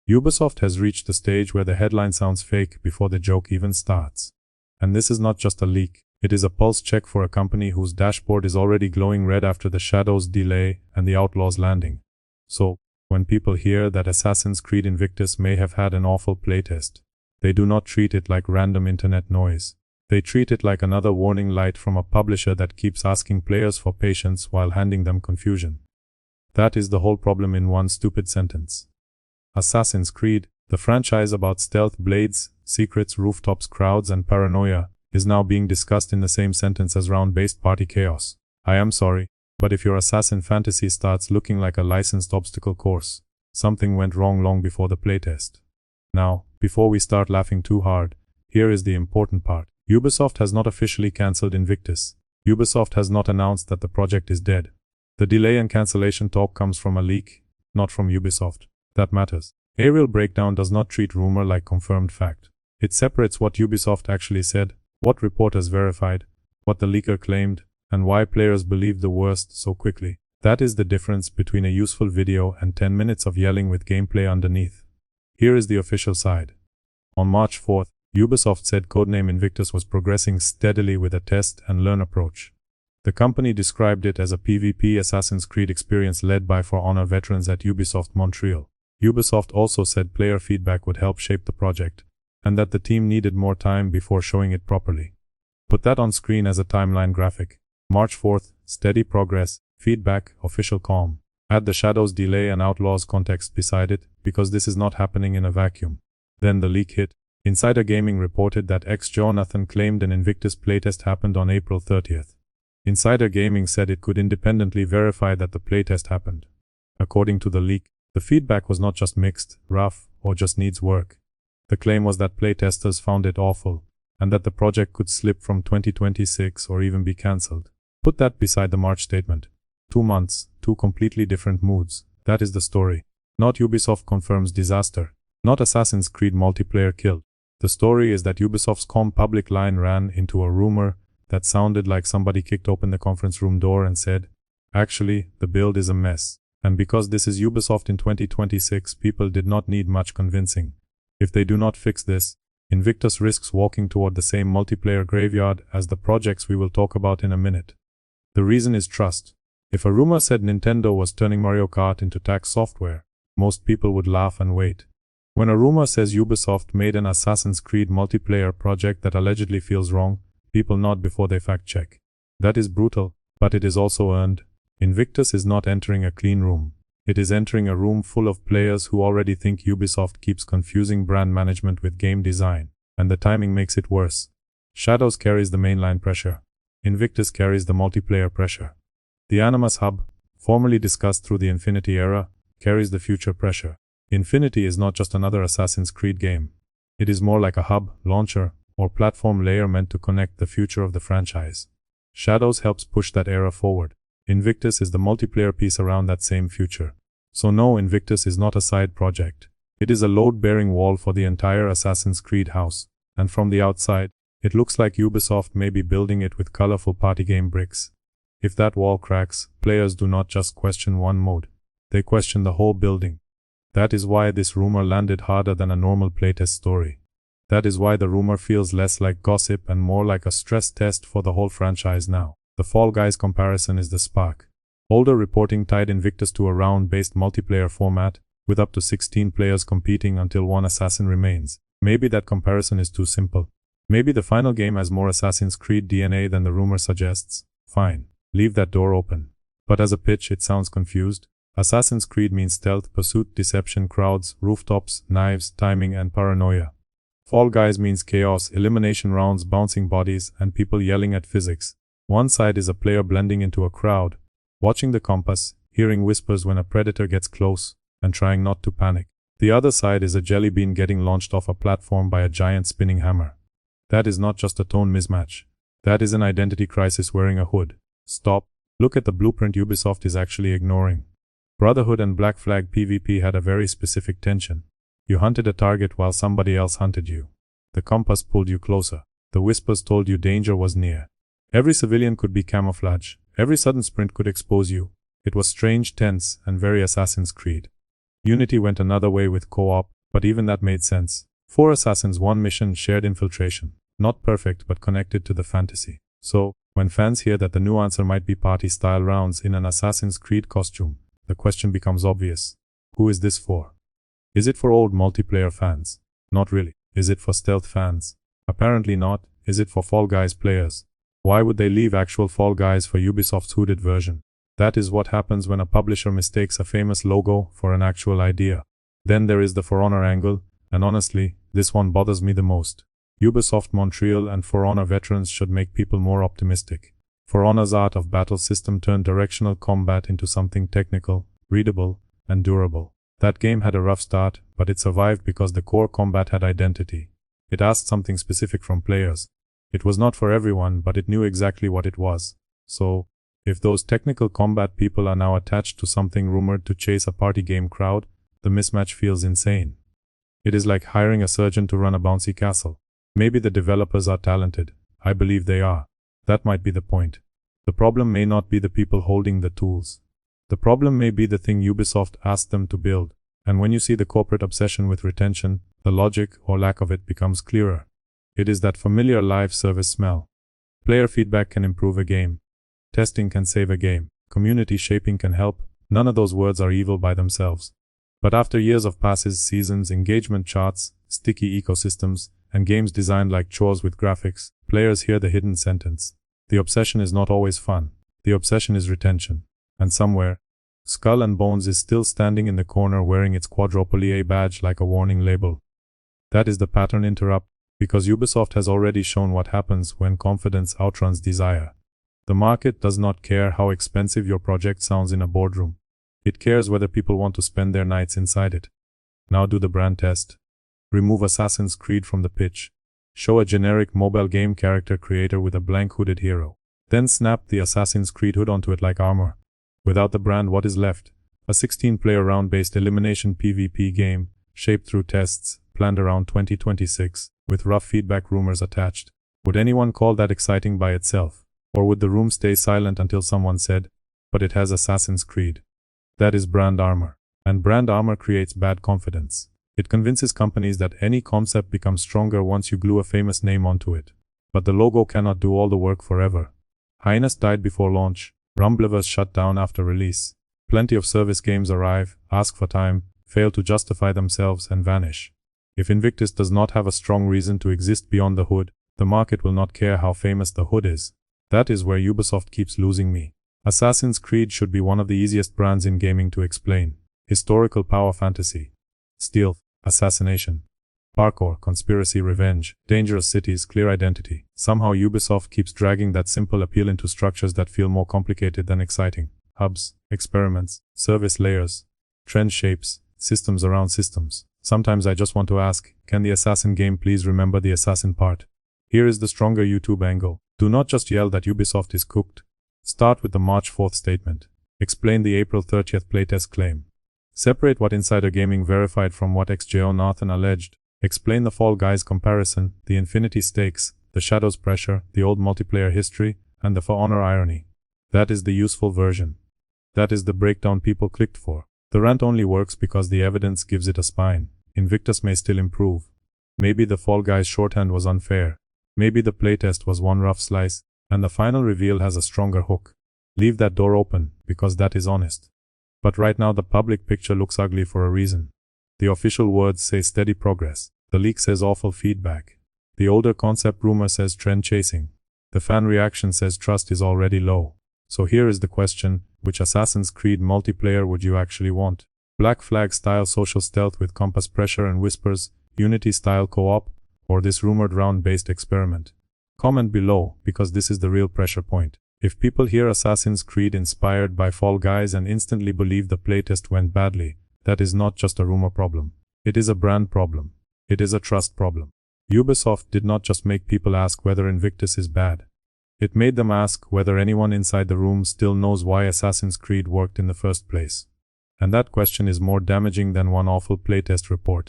Ubisoft has reached the stage where the headline sounds fake before the joke even starts. And this is not just a leak, it is a pulse check for a company whose dashboard is already glowing red after the Shadows delay and the Outlaws landing. So, when people hear that Assassin's Creed Invictus may have had an awful playtest, they do not treat it like random internet noise. They treat it like another warning light from a publisher that keeps asking players for patience while handing them confusion. That is the whole problem in one stupid sentence. Assassin's Creed, the franchise about stealth, blades, secrets, rooftops, crowds, and paranoia, is now being discussed in the same sentence as round-based party chaos. I am sorry, but if your assassin fantasy starts looking like a licensed obstacle course, something went wrong long before the playtest. Now, before we start laughing too hard, here is the important part. Ubisoft has not officially cancelled Invictus. Ubisoft has not announced that the project is dead. The delay and cancellation talk comes from a leak, not from Ubisoft. That matters. Aerial Breakdown does not treat rumor like confirmed fact. It separates what Ubisoft actually said, what reporters verified, what the leaker claimed, and why players believed the worst so quickly. That is the difference between a useful video and 10 minutes of yelling with gameplay underneath. Here is the official side. On March 4th, Ubisoft said codename Invictus was progressing steadily with a test and learn approach. The company described it as a PvP Assassin's Creed experience led by For Honor veterans at Ubisoft Montreal. Ubisoft also said player feedback would help shape the project, and that the team needed more time before showing it properly. Put that on screen as a timeline graphic. March 4th, steady progress, feedback, official calm. Add the Shadows delay and Outlaws context beside it, because this is not happening in a vacuum. Then the leak hit. Insider Gaming reported that ex-Jonathan claimed an Invictus playtest happened on April 30th. Insider Gaming said it could independently verify that the playtest happened. According to the leak, the feedback was not just mixed, rough, or just needs work. The claim was that playtesters found it awful, and that the project could slip from 2026 or even be cancelled. Put that beside the March statement. 2 months, 2 completely different moods. That is the story. Not Ubisoft confirms disaster. Not Assassin's Creed multiplayer killed. The story is that Ubisoft's calm public line ran into a rumor that sounded like somebody kicked open the conference room door and said, "Actually, the build is a mess." And because this is Ubisoft in 2026, people did not need much convincing. If they do not fix this, Invictus risks walking toward the same multiplayer graveyard as the projects we will talk about in a minute. The reason is trust. If a rumor said Nintendo was turning Mario Kart into tax software, most people would laugh and wait. When a rumor says Ubisoft made an Assassin's Creed multiplayer project that allegedly feels wrong, people nod before they fact-check. That is brutal, but it is also earned. Invictus is not entering a clean room. It is entering a room full of players who already think Ubisoft keeps confusing brand management with game design, and the timing makes it worse. Shadows carries the mainline pressure. Invictus carries the multiplayer pressure. The Animus Hub, formerly discussed through the Infinity era, carries the future pressure. Infinity is not just another Assassin's Creed game. It is more like a hub, launcher, or platform layer meant to connect the future of the franchise. Shadows helps push that era forward. Invictus is the multiplayer piece around that same future. So no, Invictus is not a side project. It is a load-bearing wall for the entire Assassin's Creed house, and from the outside, it looks like Ubisoft may be building it with colorful party game bricks. If that wall cracks, players do not just question one mode. They question the whole building. That is why this rumor landed harder than a normal playtest story. That is why the rumor feels less like gossip and more like a stress test for the whole franchise now. The Fall Guys comparison is the spark. Older reporting tied Invictus to a round-based multiplayer format, with up to 16 players competing until one assassin remains. Maybe that comparison is too simple. Maybe the final game has more Assassin's Creed DNA than the rumor suggests. Fine, leave that door open. But as a pitch, it sounds confused. Assassin's Creed means stealth, pursuit, deception, crowds, rooftops, knives, timing, and paranoia. Fall Guys means chaos, elimination rounds, bouncing bodies, and people yelling at physics. One side is a player blending into a crowd, watching the compass, hearing whispers when a predator gets close, and trying not to panic. The other side is a jelly bean getting launched off a platform by a giant spinning hammer. That is not just a tone mismatch. That is an identity crisis wearing a hood. Stop. Look at the blueprint Ubisoft is actually ignoring. Brotherhood and Black Flag PvP had a very specific tension. You hunted a target while somebody else hunted you. The compass pulled you closer. The whispers told you danger was near. Every civilian could be camouflage. Every sudden sprint could expose you. It was strange, tense, and very Assassin's Creed. Unity went another way with co-op, But even that made sense. 4 assassins, 1 mission, shared infiltration. Not perfect, but connected to the fantasy. So, when fans hear that the new answer might be party-style rounds in an Assassin's Creed costume, the question becomes obvious. Who is this for? Is it for old multiplayer fans? Not really. Is it for stealth fans? Apparently not. Is it for Fall Guys players? Why would they leave actual Fall Guys for Ubisoft's hooded version? That is what happens when a publisher mistakes a famous logo for an actual idea. Then there is the For Honor angle, and honestly, this one bothers me the most. Ubisoft Montreal and For Honor veterans should make people more optimistic. For Honor's art of battle system turned directional combat into something technical, readable, and durable. That game had a rough start, but it survived because the core combat had identity. It asked something specific from players. It was not for everyone, but it knew exactly what it was. So, if those technical combat people are now attached to something rumored to chase a party game crowd, the mismatch feels insane. It is like hiring a surgeon to run a bouncy castle. Maybe the developers are talented. I believe they are. That might be the point. The problem may not be the people holding the tools. The problem may be the thing Ubisoft asked them to build. And when you see the corporate obsession with retention, the logic or lack of it becomes clearer. It is that familiar live service smell. Player feedback can improve a game. Testing can save a game. Community shaping can help. None of those words are evil by themselves. But after years of passes, seasons, engagement charts, sticky ecosystems, and games designed like chores with graphics, players hear the hidden sentence. The obsession is not always fun. The obsession is retention. And somewhere, Skull and Bones is still standing in the corner wearing its quadruple A badge like a warning label. That is the pattern interrupt, because Ubisoft has already shown what happens when confidence outruns desire. The market does not care how expensive your project sounds in a boardroom. It cares whether people want to spend their nights inside it. Now do the brand test. Remove Assassin's Creed from the pitch. Show a generic mobile game character creator with a blank hooded hero. Then snap the Assassin's Creed hood onto it like armor. Without the brand, what is left? A 16-player round-based elimination PvP game, shaped through tests, planned around 2026, with rough feedback rumors attached. Would anyone call that exciting by itself? Or would the room stay silent until someone said, but it has Assassin's Creed? That is brand armor. And brand armor creates bad confidence. It convinces companies that any concept becomes stronger once you glue a famous name onto it. But the logo cannot do all the work forever. Highness died before launch. Rumblivers shut down after release. Plenty of service games arrive, ask for time, fail to justify themselves, and vanish. If Invictus does not have a strong reason to exist beyond the hood, the market will not care how famous the hood is. That is where Ubisoft keeps losing me. Assassin's Creed should be one of the easiest brands in gaming to explain. Historical power fantasy. Stealth. Assassination. Parkour, conspiracy, revenge, dangerous cities, clear identity. Somehow Ubisoft keeps dragging that simple appeal into structures that feel more complicated than exciting. Hubs, experiments, service layers, trend shapes, systems around systems. Sometimes I just want to ask, can the assassin game please remember the assassin part? Here is the stronger YouTube angle. Do not just yell that Ubisoft is cooked. Start with the March 4th statement. Explain the April 30th playtest claim. Separate what Insider Gaming verified from what XJO Nathan alleged. Explain the Fall Guys comparison, the Infinity stakes, the Shadows pressure, the old multiplayer history, and the For Honor irony. That is the useful version. That is the breakdown people clicked for. The rant only works because the evidence gives it a spine. Invictus may still improve. Maybe the Fall Guys shorthand was unfair. Maybe the playtest was one rough slice, and the final reveal has a stronger hook. Leave that door open, because that is honest. But right now the public picture looks ugly for a reason. The official words say steady progress. The leak says awful feedback. The older concept rumor says trend chasing. The fan reaction says trust is already low. So here is the question, which Assassin's Creed multiplayer would you actually want? Black Flag style social stealth with compass pressure and whispers, Unity style co-op, or this rumored round-based experiment? Comment below, because this is the real pressure point. If people hear Assassin's Creed inspired by Fall Guys and instantly believe the playtest went badly, that is not just a rumor problem. It is a brand problem. It is a trust problem. Ubisoft did not just make people ask whether Invictus is bad. It made them ask whether anyone inside the room still knows why Assassin's Creed worked in the first place. And that question is more damaging than one awful playtest report.